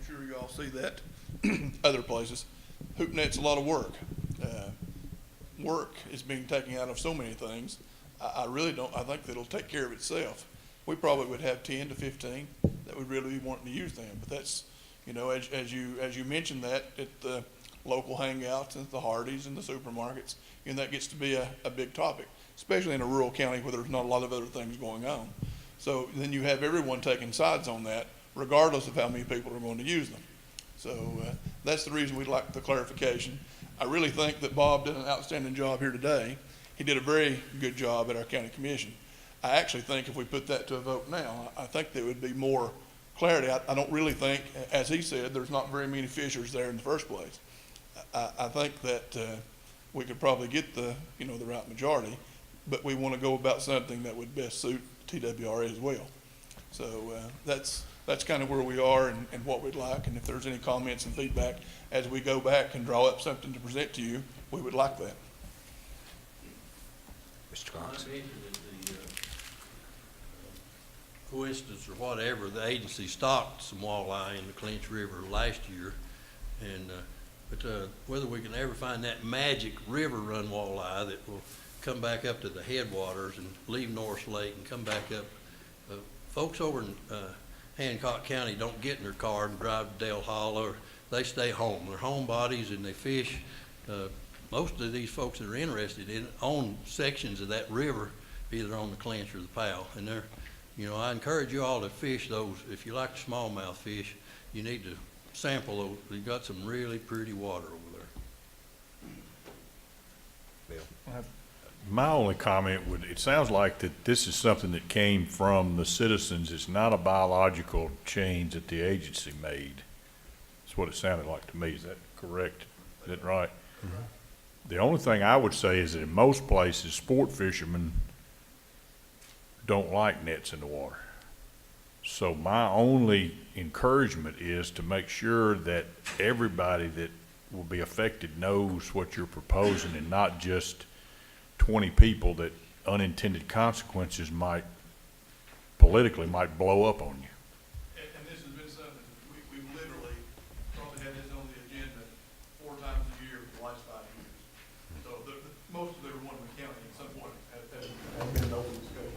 sure you all see that other places. Hoop net's a lot of work. Work is being taken out of so many things. I really don't, I think that it'll take care of itself. We probably would have 10 to 15 that would really be wanting to use them, but that's, you know, as you mentioned that at the local hangouts and at the Hardee's and the supermarkets, and that gets to be a big topic, especially in a rural county where there's not a lot of other things going on. So then you have everyone taking sides on that, regardless of how many people are going to use them. So that's the reason we'd like the clarification. I really think that Bob did an outstanding job here today. He did a very good job at our county commission. I actually think if we put that to a vote now, I think there would be more clarity. I don't really think, as he said, there's not very many fishers there in the first place. I think that we could probably get the right majority, but we want to go about something that would best suit TWRA as well. So that's kind of where we are and what we'd like. And if there's any comments and feedback as we go back and draw up something to present to you, we would like that. Mr. Cox. For instance, or whatever, the agency stocked some walleye in the Clinch River last year, and but whether we can ever find that magic river run walleye that will come back up to the headwaters and leave Norris Lake and come back up. Folks over in Hancock County don't get in their car and drive to Dale Hollow. They stay home. They're homebodies and they fish. Most of these folks that are interested in own sections of that river, either on the Clinch or the Powell, and they're, you know, I encourage you all to fish those. If you like the smallmouth fish, you need to sample those. You've got some really pretty water over there. Bill. My only comment would, it sounds like that this is something that came from the citizens. It's not a biological change that the agency made. That's what it sounded like to me. Is that correct? Is that right? Mm-hmm. The only thing I would say is that in most places, sport fishermen don't like nets in the water. So my only encouragement is to make sure that everybody that will be affected knows what you're proposing, and not just 20 people that unintended consequences politically might blow up on you. And this has been something, we've literally probably had this on the agenda 4 times a year for the last 5 years. So most of everyone in the county at some point has been an open discussion.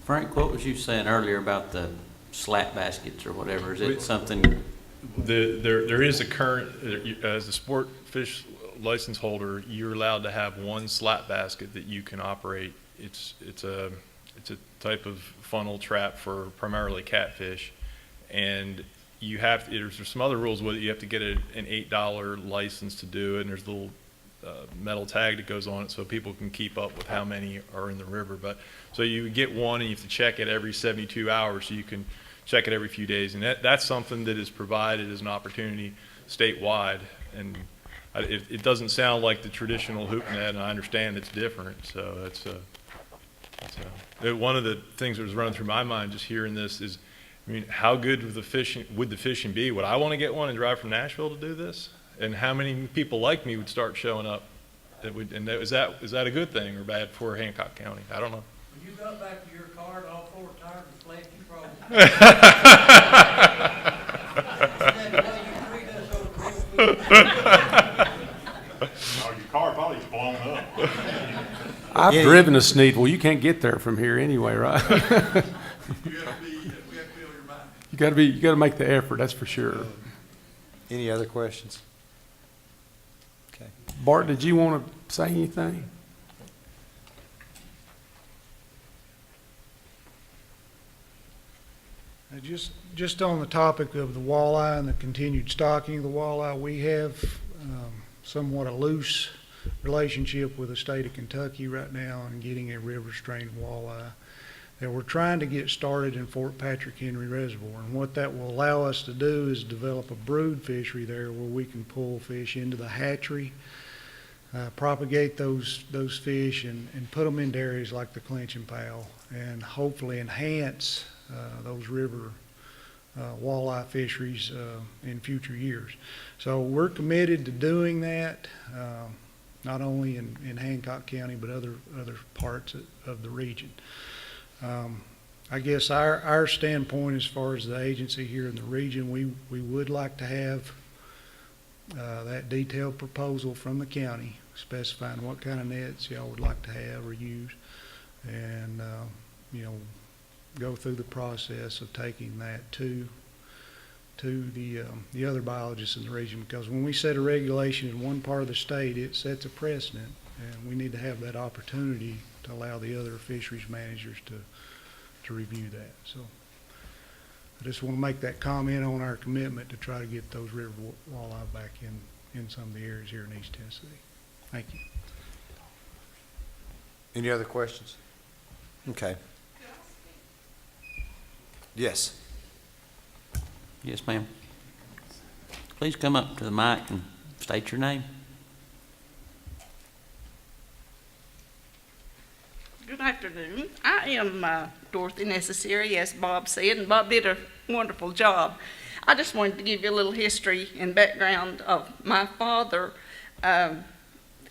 Frank, what was you saying earlier about the slat baskets or whatever? Is it something? There is a current, as a sport fish license holder, you're allowed to have one slat basket that you can operate. It's a type of funnel trap for primarily catfish, and you have there's some other rules with it. You have to get an $8 license to do it, and there's a little metal tag that goes on it so people can keep up with how many are in the river. But so you get one and you have to check it every 72 hours, so you can check it every few days, and that's something that is provided as an opportunity statewide. And it doesn't sound like the traditional hoop net, and I understand it's different. So that's one of the things that was running through my mind just hearing this is, I mean, how good would the fishing be? Would I want to get one and drive from Nashville to do this? And how many people like me would start showing up? Is that a good thing or bad for Hancock County? I don't know. When you got back to your car and all 4 tires and fled, you probably. Oh, your car probably is blown up. I've driven a Sneedville. You can't get there from here anyway, right? We have to be on your mind. You got to make the effort. That's for sure. Any other questions? Okay. Bart, did you want to say anything? Just on the topic of the walleye and the continued stocking of the walleye, we have somewhat a loose relationship with the state of Kentucky right now on getting a river strain walleye that we're trying to get started in Fort Patrick Henry Reservoir. And what that will allow us to do is develop a brood fishery there where we can pull fish into the hatchery, propagate those fish and put them into areas like the Clinch and Powell, and hopefully enhance those river walleye fisheries in future years. So we're committed to doing that, not only in Hancock County but other parts of the region. I guess our standpoint as far as the agency here in the region, we would like to have that detailed proposal from the county specifying what kind of nets y'all would like to have or use, and go through the process of taking that to the other biologists in the region, because when we set a regulation in one part of the state, it sets a precedent, and we need to have that opportunity to allow the other fisheries managers to review that. So I just want to make that comment on our commitment to try to get those river walleye back in some of the areas here in East Tennessee. Thank you. Any other questions? Okay. Yes. Yes, ma'am. Please come up to the mic and state your name. Good afternoon. I am Dorothy Necessary, as Bob said, and Bob did a wonderful job. I just wanted to give you a little history and background of my father. Of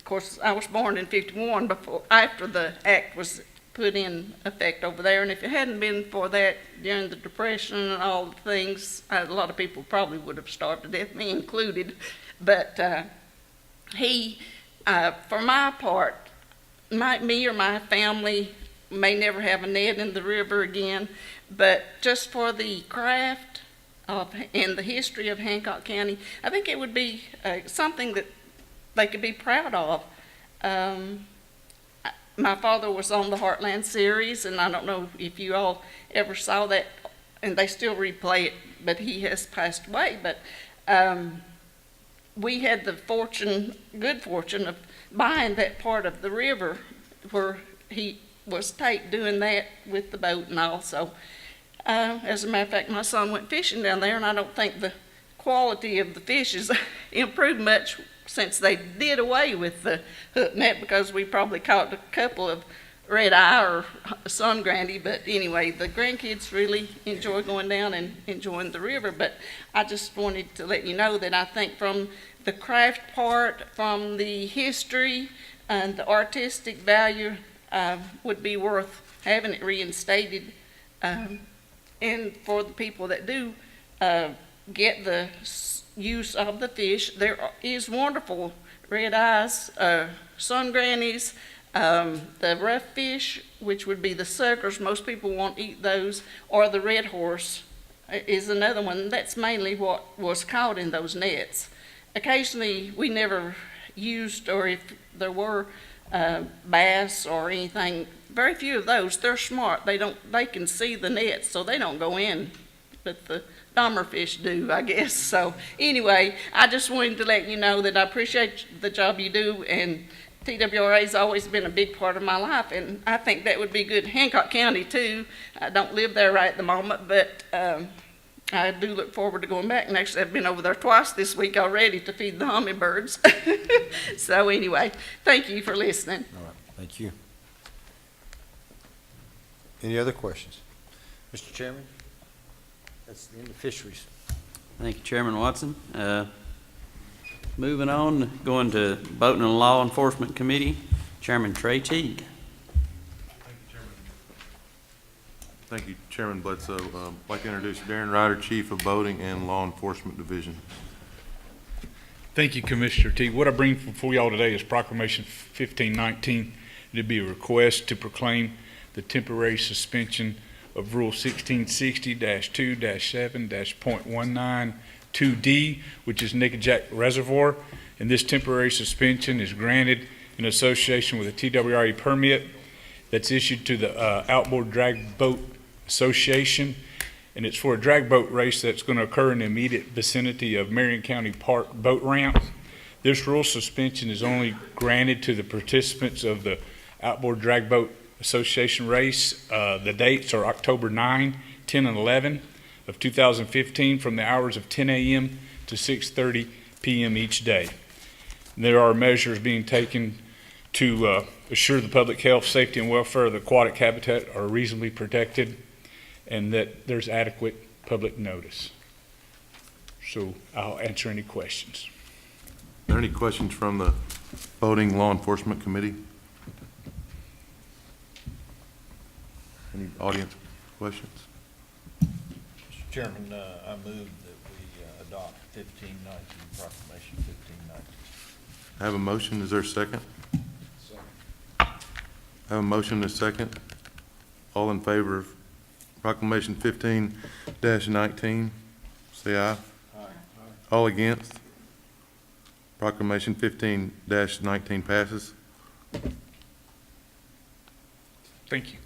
course, I was born in '51 after the act was put in effect over there, and if it hadn't been for that during the Depression and all the things, a lot of people probably would have starved to death, me included. But he, for my part, me or my family may never have a net in the river again, but just for the craft of and the history of Hancock County, I think it would be something that they could be proud of. My father was on the Heartland series, and I don't know if you all ever saw that, and they still replay it, but he has passed away. But we had the good fortune of buying that part of the river where he was taped doing that with the boat and all. So as a matter of fact, my son went fishing down there, and I don't think the quality of the fish has improved much since they did away with the hook net, because we probably caught a couple of red eye or sun granny. But anyway, the grandkids really enjoy going down and enjoying the river. But I just wanted to let you know that I think from the craft part, from the history and the artistic value, would be worth having it reinstated. And for the people that do get the use of the fish, there is wonderful red eyes, sun grannies, the rough fish, which would be the suckers. Most people won't eat those, or the red horse is another one. That's mainly what was caught in those nets. Occasionally, we never used, or if there were bass or anything, very few of those. They're smart. They can see the nets, so they don't go in. But the dumber fish do, I guess. So anyway, I just wanted to let you know that I appreciate the job you do, and TWRA has always been a big part of my life, and I think that would be good. Hancock County too. I don't live there right at the moment, but I do look forward to going back. And actually, I've been over there twice this week already to feed the hummingbirds. So anyway, thank you for listening. All right, thank you. Any other questions? Mr. Chairman? That's the end of fisheries. Thank you, Chairman Watson. Moving on, going to Boating and Law Enforcement Committee, Chairman Trey Teague. Thank you, Chairman Bledsoe. I'd like to introduce Darren Ryder, Chief of Boating and Law Enforcement Division. Thank you, Commissioner Teague. What I bring before y'all today is Proclamation 1519. It'd be a request to proclaim the temporary suspension of Rule 1660-2-7-.192D, which is Nickajack Reservoir. And this temporary suspension is granted in association with a TWRA permit that's issued to the Outboard Drag Boat Association. And it's for a drag boat race that's going to occur in the immediate vicinity of Marion County Park boat ramp. This rule suspension is only granted to the participants of the Outboard Drag Boat Association race. The dates are October 9, 10, and 11 of 2015 from the hours of 10 a.m. to 6:30 p.m. each day. And there are measures being taken to assure the public health, safety, and welfare of the aquatic habitat are reasonably protected, and that there's adequate public notice. So I'll answer any questions. Are there any questions from the Boating Law Enforcement Committee? Any audience Questions? Mr. Chairman, I move that we adopt 1519, proclamation 1519. I have a motion. Is there a second? I have a motion and a second. All in favor of proclamation 15-19, say aye. Aye. All against? Proclamation 15-19 passes. Thank you.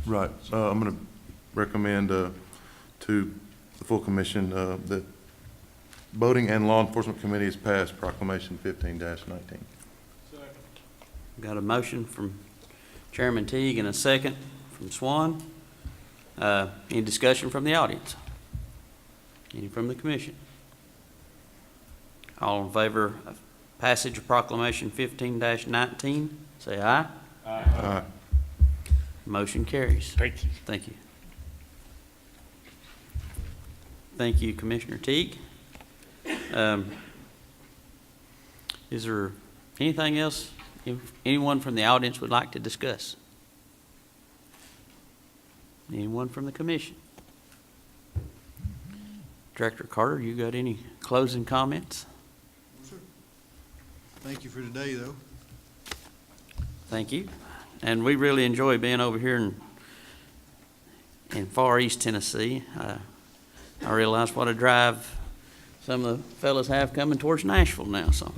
Right. I'm going to recommend to the full commission that Boating and Law Enforcement Committee has passed proclamation 15-19. Got a motion from Chairman Teague and a second from Swan. Any discussion from the audience? Any from the commission? All in favor of passage of proclamation 15-19, say aye. Aye. Motion carries. Thank you. Thank you. Thank you, Commissioner Teague. Is there anything else anyone from the audience would like to discuss? Anyone from the commission? Director Carter, you got any closing comments? Thank you for today, though. Thank you. And we really enjoy being over here in far east Tennessee. I realize what a drive some of the fellas have coming towards Nashville now, so.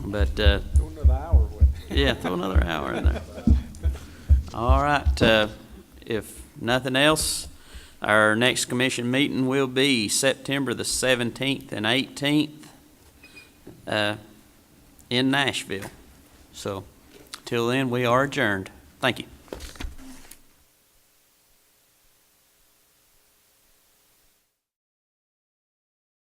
But, Throw another hour away. yeah, throw another hour in there. All right, if nothing else, our next commission meeting will be September the 17th and 18th in Nashville. So, till then, we are adjourned. Thank you.